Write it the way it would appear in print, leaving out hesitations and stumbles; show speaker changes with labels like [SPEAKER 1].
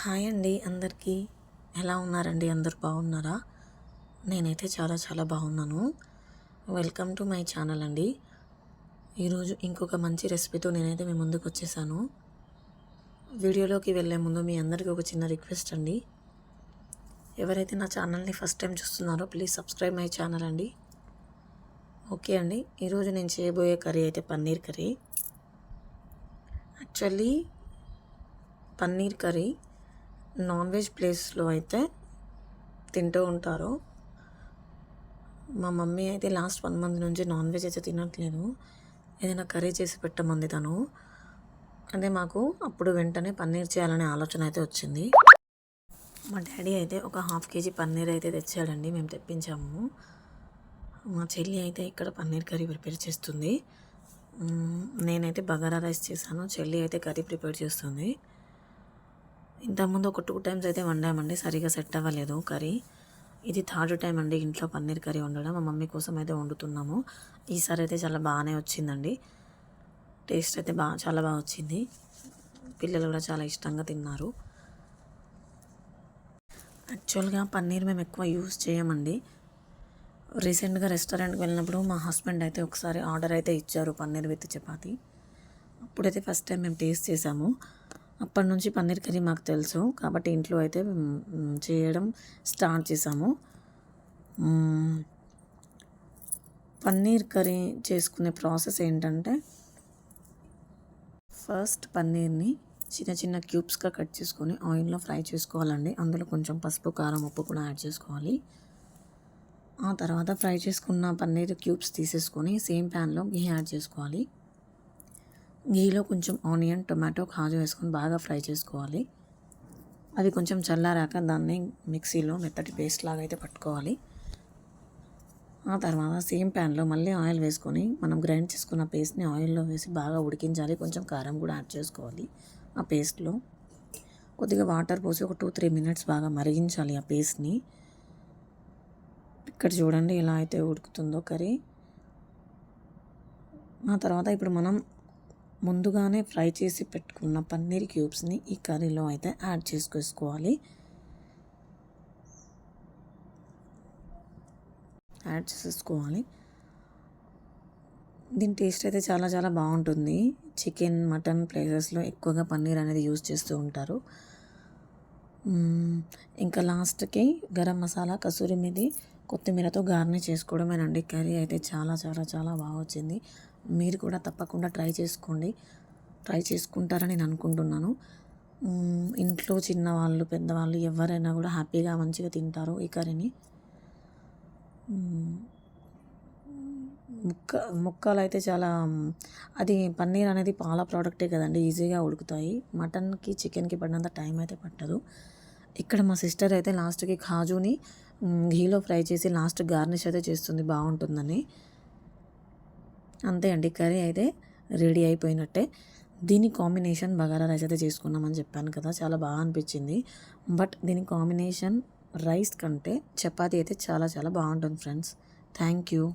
[SPEAKER 1] Hi అండి అందరికీ. ఎలా ఉన్నారండి? అందరూ బాగున్నారా? నేనైతే చాలా చాలా బాగున్నాను. వెల్కమ్ టు మై ఛానల్ అండి. ఈరోజు ఇంకొక మంచి రెసిపీతో నేనైతే మీ ముందుకు వచ్చేసాను. వీడియోలోకి వెళ్ళే ముందు మీ అందరికీ ఒక చిన్న రిక్వెస్ట్ అండి. ఎవరైతే నా ఛానల్ని ఫస్ట్ టైం చూస్తున్నారో ప్లీజ్ సబ్స్క్రైబ్ మై ఛానల్ అండి. ఓకే అండి. ఈరోజు నేను చేయబోయే కర్రీ అయితే paneer curry. Actually paneer curry non veg ప్లేస్లో అయితే తింటూ ఉంటారు. మా మమ్మీ అయితే లాస్ట్ 1 మంత్ నుంచి నాన్ వెజ్ అయితే తినట్లేదు. ఏదైనా కర్రీ చేసి పెట్టమంది తను. అదే మాకు అప్పుడు వెంటనే పన్నీర్ చేయాలనే ఆలోచన అయితే వచ్చింది. మా డాడీ అయితే ఒక 1/2 kg పన్నీర్ అయితే తెచ్చాడండి. మేము తెప్పించాము. మా చెల్లి అయితే ఇక్కడ పన్నీర్ కర్రీ ప్రిపేర్ చేస్తుంది. నేనైతే బగారా రైస్ చేశాను. చెల్లి అయితే కర్రీ ప్రిపేర్ చేస్తుంది. ఇంతకుముందు ఒక 2 times అయితే వండామండి. సరిగా సెట్ అవ్వలేదు కర్రీ. ఇది 3rd time అండి ఇంట్లో పన్నీర్ కర్రీ వండడం. మా మమ్మీ కోసం అయితే వండుతున్నాము. ఈసారి అయితే చాలా బాగానే వచ్చిందండి. టేస్ట్ అయితే చాలా బాగా వచ్చింది. పిల్లలు కూడా చాలా ఇష్టంగా తిన్నారు. యాక్చువల్గా పన్నీర్ మేము ఎక్కువ యూస్ చేయమండి. రీసెంట్గా రెస్టారెంట్కి వెళ్ళినప్పుడు మా హస్బెండ్ అయితే ఒకసారి ఆర్డర్ అయితే ఇచ్చారు పన్నీర్ విత్ చపాతీ. అప్పుడైతే ఫస్ట్ టైం మేము టేస్ట్ చేసాము. అప్పటి నుంచి పన్నీర్ కర్రీ మాకు తెలుసు కాబట్టి ఇంట్లో అయితే చేయడం స్టార్ట్ చేసాము. పన్నీర్ కర్రీ చేసుకునే ప్రాసెస్ ఏంటంటే ఫస్ట్ పన్నీర్ని చిన్న చిన్న క్యూబ్స్గా కట్ చేసుకొని ఆయిల్లో ఫ్రై చేసుకోవాలండి. అందులో కొంచెం పసుపు, కారం, ఉప్పు కూడా యాడ్ చేసుకోవాలి. ఆ తర్వాత ఫ్రై చేసుకున్న పన్నీర్ క్యూబ్స్ తీసేసుకొని సేమ్ ప్యాన్లో ఘీ యాడ్ చేసుకోవాలి. ఘీలో కొంచెం ఆనియన్, టొమాటో, కాజు వేసుకొని బాగా ఫ్రై చేసుకోవాలి. అవి కొంచెం చల్లారాక దాన్ని మిక్సీలో మెత్తటి పేస్ట్ లాగా అయితే పట్టుకోవాలి. ఆ తర్వాత సేమ్ ప్యాన్లో మళ్ళీ ఆయిల్ వేసుకొని మనం గ్రైండ్ చేసుకున్న పేస్ట్ని ఆయిల్లో వేసి బాగా ఉడికించాలి. కొంచెం కారం కూడా యాడ్ చేసుకోవాలి. ఆ పేస్ట్లో కొద్దిగా వాటర్ పోసి ఒక 2-3 minutes బాగా మరిగించాలి ఆ పేస్ట్ని. ఇక్కడ చూడండి ఎలా అయితే ఉడుకుతుందో కర్రీ. ఆ తర్వాత ఇప్పుడు మనం ముందుగానే ఫ్రై చేసి పెట్టుకున్న పన్నీర్ క్యూబ్స్ని ఈ కర్రీలో అయితే యాడ్ చేసుకోవాలి. దీని టేస్ట్ అయితే చాలా చాలా బాగుంటుంది. చికెన్, మటన్ ప్లేసెస్లో ఎక్కువగా పన్నీర్ అనేది యూజ్ చేస్తూ ఉంటారు. ఇంకా లాస్ట్కి గరం మసాలా, కసూరి మేథి, కొత్తిమీరతో గార్నిష్ చేసుకోవడమేనండి. కర్రీ అయితే చాలా చాలా చాలా బాగా వచ్చింది. మీరు కూడా తప్పకుండా ట్రై చేసుకుంటారని నేను అనుకుంటున్నాను. ఇంట్లో చిన్నవాళ్ళు, పెద్దవాళ్ళు ఎవరైనా కూడా హ్యాపీగా మంచిగా తింటారు ఈ కర్రీని. ముక్కలు అయితే చాలా అది పన్నీర్ అనేది పాల ప్రోడక్టే కదండి, ఈజీగా ఉడుకుతాయి. మటన్కి, చికెన్కి పడినంత టైం అయితే పట్టదు. ఇక్కడ మా సిస్టర్ అయితే లాస్ట్కి కాజుని ఘీలో ఫ్రై చేసి లాస్ట్ గార్నిష్ అయితే చేస్తుంది బాగుంటుందని. అంతే అండి, కర్రీ అయితే రెడీ అయిపోయినట్టే. దీని కాంబినేషన్ బగారా రైస్ అయితే చేసుకున్నామని చెప్పాను కదా, చాలా బాగా అనిపించింది. బట్ దీని కాంబినేషన్ రైస్ కంటే చపాతీ అయితే చాలా చాలా బాగుంటుంది ఫ్రెండ్స్. Thank you.